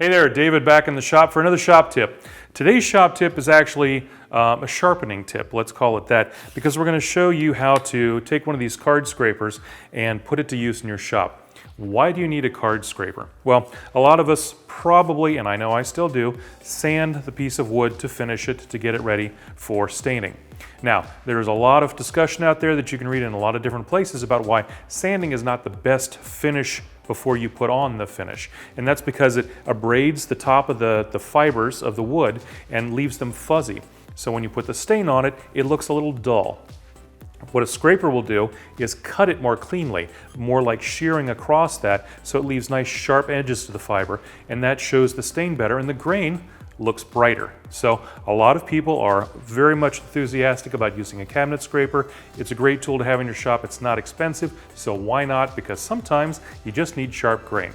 Hey there, David back in the shop for another shop tip. Today's shop tip is actually a sharpening tip, let's call it that, because we're going to show you how to take one of these card scrapers and put it to use in your shop. Why do you need a card scraper? Well, a lot of us probably, and I know I still do, sand the piece of wood to finish it, to get it ready for staining. Now, there's a lot of discussion out there that you can read in a lot of different places about why sanding is not the best finish before you put on the finish. And that's because it abrades the top of the fibers of the wood and leaves them fuzzy. So when you put the stain on it, it looks a little dull. What a scraper will do is cut it more cleanly, more like shearing across that, so it leaves nice sharp edges to the fiber, and that shows the stain better, and the grain looks brighter. So a lot of people are very much enthusiastic about using a cabinet scraper. It's a great tool to have in your shop. It's not expensive, so why not? Because sometimes you just need sharp grain.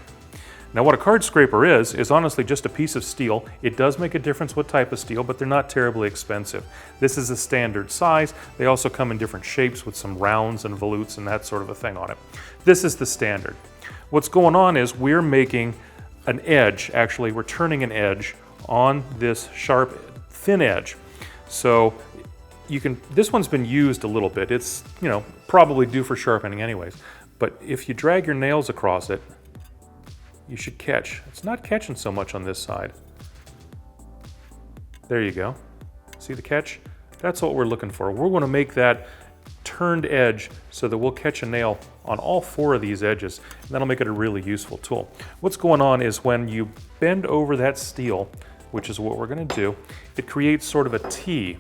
Now what a card scraper is honestly just a piece of steel. It does make a difference what type of steel, but they're not terribly expensive. This is a standard size. They also come in different shapes with some rounds and volutes and that sort of a thing on it. This is the standard. What's going on is we're making an edge, actually we're turning an edge on this sharp, thin edge. So you can, this one's been used a little bit. It's, you know, probably due for sharpening anyways. But if you drag your nails across it, you should catch. It's not catching so much on this side. There you go. See the catch? That's what we're looking for. We're going to make that turned edge so that we'll catch a nail on all four of these edges, and that'll make it a really useful tool. What's going on is when you bend over that steel, which is what we're going to do, it creates sort of a T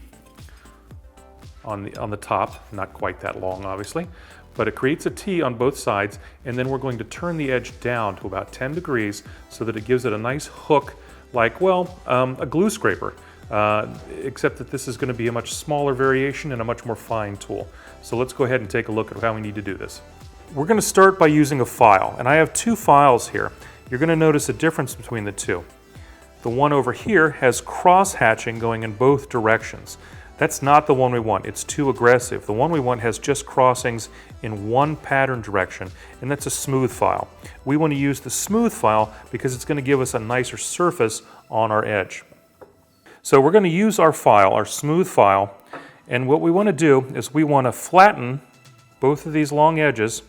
on the top, not quite that long obviously, but it creates a T on both sides, and then we're going to turn the edge down to about 10 degrees so that it gives it a nice hook like, well, a glue scraper. Except that this is going to be a much smaller variation and a much more fine tool. So let's go ahead and take a look at how we need to do this. We're going to start by using a file, and I have two files here. You're going to notice a difference between the two. The one over here has cross hatching going in both directions. That's not the one we want. It's too aggressive. The one we want has just crossings in one pattern direction, and that's a smooth file. We want to use the smooth file because it's going to give us a nicer surface on our edge. So we're going to use our file, our smooth file, and what we want to do is we want to flatten both of these long edges,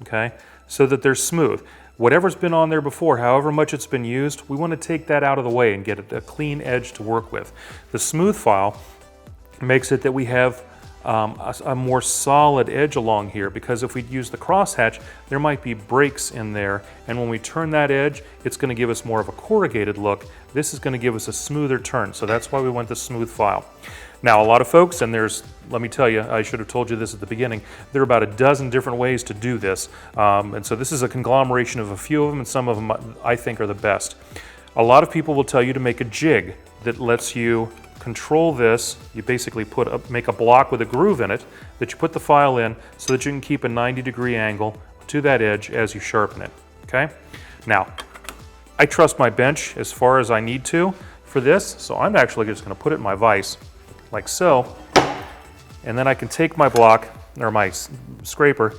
okay, so that they're smooth. Whatever's been on there before, however much it's been used, we want to take that out of the way and get a clean edge to work with. The smooth file makes it that we have a more solid edge along here, because if we use the crosshatch, there might be breaks in there, and when we turn that edge, it's going to give us more of a corrugated look. This is going to give us a smoother turn, so that's why we want the smooth file. Now, a lot of folks, and let me tell you, I should have told you this at the beginning, there are about a dozen different ways to do this, and so this is a conglomeration of a few of them, and some of them I think are the best. A lot of people will tell you to make a jig that lets you control this. You basically make a block with a groove in it that you put the file in so that you can keep a 90-degree angle to that edge as you sharpen it, okay? Now, I trust my bench as far as I need to for this, so I'm actually just going to put it in my vise like so, and then I can take my block, or my scraper,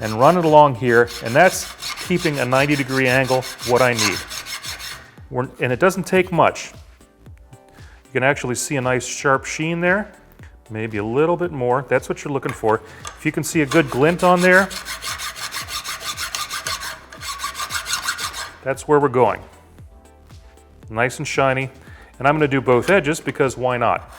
and run it along here, and that's keeping a 90-degree angle, what I need. And it doesn't take much. You can actually see a nice sharp sheen there, maybe a little bit more. That's what you're looking for. If you can see a good glint on there, that's where we're going. Nice and shiny. And I'm going to do both edges because why not?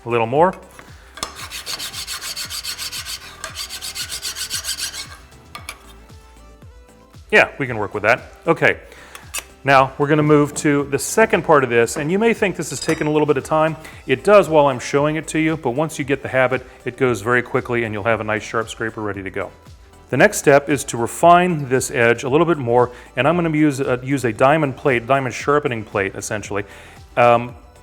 A little more. Yeah, we can work with that. Okay, now we're going to move to the second part of this, and you may think this is taking a little bit of time. It does while I'm showing it to you, but once you get the habit, it goes very quickly and you'll have a nice sharp scraper ready to go. The next step is to refine this edge a little bit more, and I'm going to use a diamond plate, diamond sharpening plate essentially.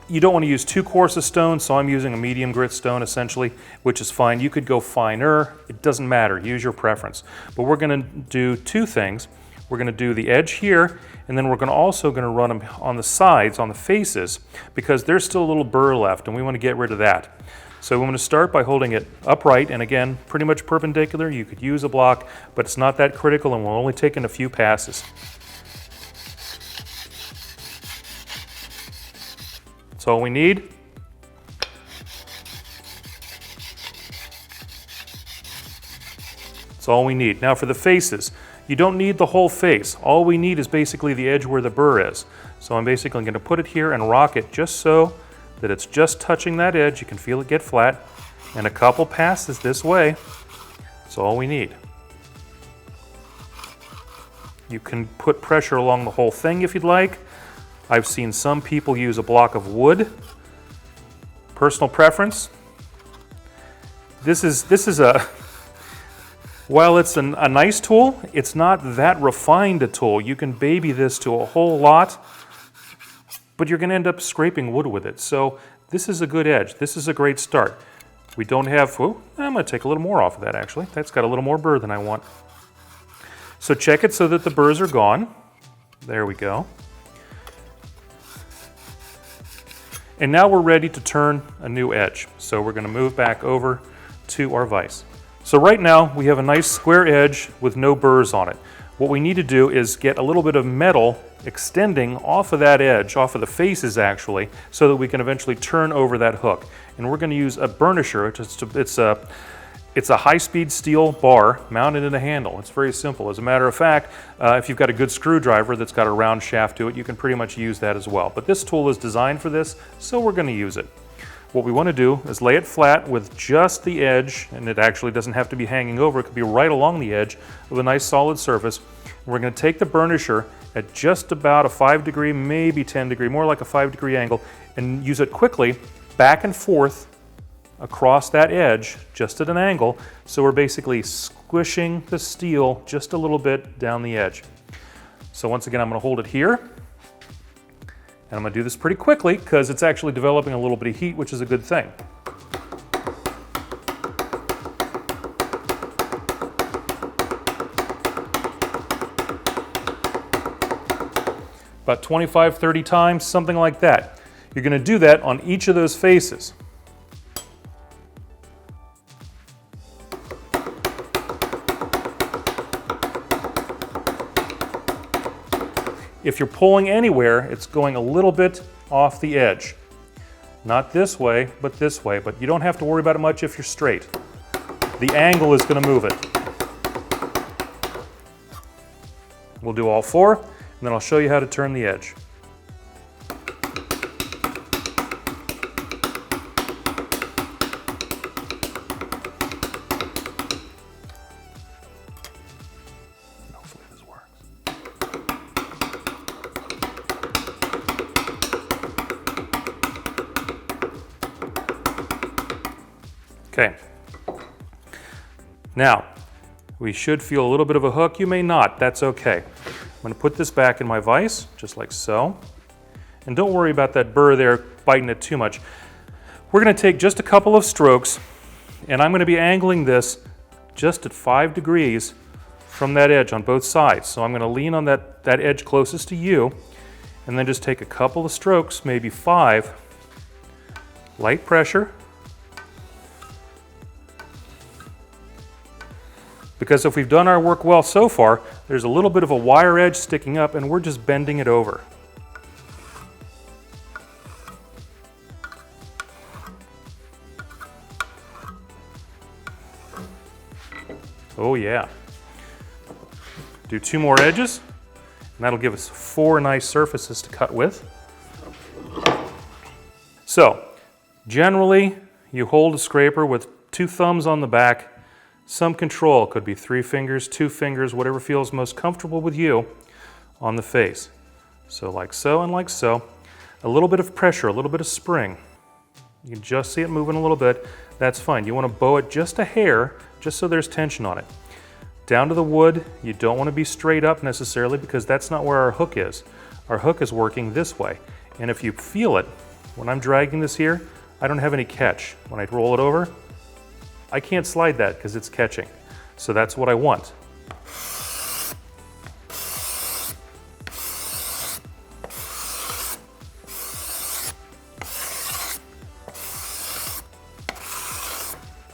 You don't want to use too coarse a stone, so I'm using a medium grit stone essentially, which is fine. You could go finer, it doesn't matter, use your preference. But we're going to do two things. We're going to do the edge here, and then we're also going to run them on the sides, on the faces, because there's still a little burr left, and we want to get rid of that. So I'm going to start by holding it upright, and again, pretty much perpendicular. You could use a block, but it's not that critical, and we're only taking a few passes. That's all we need. That's all we need. Now for the faces, you don't need the whole face. All we need is basically the edge where the burr is. So I'm basically going to put it here and rock it just so that it's just touching that edge. You can feel it get flat. And a couple passes this way. That's all we need. You can put pressure along the whole thing if you'd like. I've seen some people use a block of wood. Personal preference. This is a, while it's a nice tool, it's not that refined a tool. You can baby this to a whole lot, but you're going to end up scraping wood with it. So this is a good edge. This is a great start. We don't have, I'm going to take a little more off of that actually. That's got a little more burr than I want. So check it so that the burrs are gone. There we go. And now we're ready to turn a new edge. So we're going to move back over to our vise. So right now we have a nice square edge with no burrs on it. What we need to do is get a little bit of metal extending off of that edge, off of the faces actually, so that we can eventually turn over that hook. And we're going to use a burnisher. It's a high-speed steel bar mounted in a handle. It's very simple. As a matter of fact, if you've got a good screwdriver that's got a round shaft to it, you can pretty much use that as well. But this tool is designed for this, so we're going to use it. What we want to do is lay it flat with just the edge, and it actually doesn't have to be hanging over. It could be right along the edge of a nice solid surface. We're going to take the burnisher at just about a 5 degree, maybe 10 degree, more like a 5 degree angle, and use it quickly back and forth across that edge, just at an angle. So we're basically squishing the steel just a little bit down the edge. So once again, I'm going to hold it here. And I'm going to do this pretty quickly because it's actually developing a little bit of heat, which is a good thing. About 25, 30 times, something like that. You're going to do that on each of those faces. If you're pulling anywhere, it's going a little bit off the edge. Not this way, but this way. But you don't have to worry about it much if you're straight. The angle is going to move it. We'll do all four, and then I'll show you how to turn the edge. Hopefully this works. Okay. Now, we should feel a little bit of a hook. You may not, that's okay. I'm going to put this back in my vise, just like so. And don't worry about that burr there biting it too much. We're going to take just a couple of strokes, and I'm going to be angling this just at 5 degrees from that edge on both sides. So I'm going to lean on that edge closest to you, and then just take a couple of strokes, maybe 5, light pressure. Because if we've done our work well so far, there's a little bit of a wire edge sticking up and we're just bending it over. Oh yeah. Do 2 more edges, and that'll give us 4 nice surfaces to cut with. So, generally, you hold a scraper with 2 thumbs on the back. Some control, could be 3 fingers, 2 fingers, whatever feels most comfortable with you on the face. So like so and like so. A little bit of pressure, a little bit of spring. You can just see it moving a little bit. That's fine. You want to bow it just a hair, just so there's tension on it. Down to the wood, you don't want to be straight up necessarily because that's not where our hook is. Our hook is working this way. And if you feel it, when I'm dragging this here, I don't have any catch. When I roll it over, I can't slide that because it's catching. So that's what I want.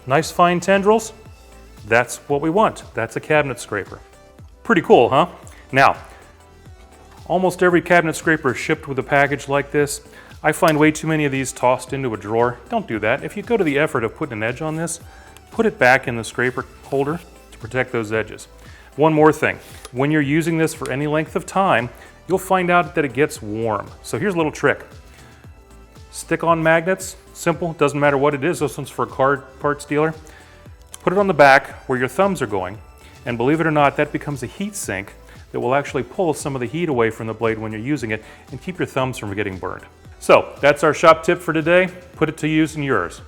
Nice fine tendrils. That's what we want. That's a cabinet scraper. Pretty cool, huh? Now, almost every cabinet scraper is shipped with a package like this. I find way too many of these tossed into a drawer. Don't do that. If you go to the effort of putting an edge on this, put it back in the scraper holder to protect those edges. One more thing, when you're using this for any length of time, you'll find out that it gets warm. So here's a little trick. Stick-on magnets, simple, doesn't matter what it is. This one's for a car parts dealer. Put it on the back where your thumbs are going, and believe it or not, that becomes a heat sink that will actually pull some of the heat away from the blade when you're using it and keep your thumbs from getting burned. So that's our shop tip for today. Put it to use in yours.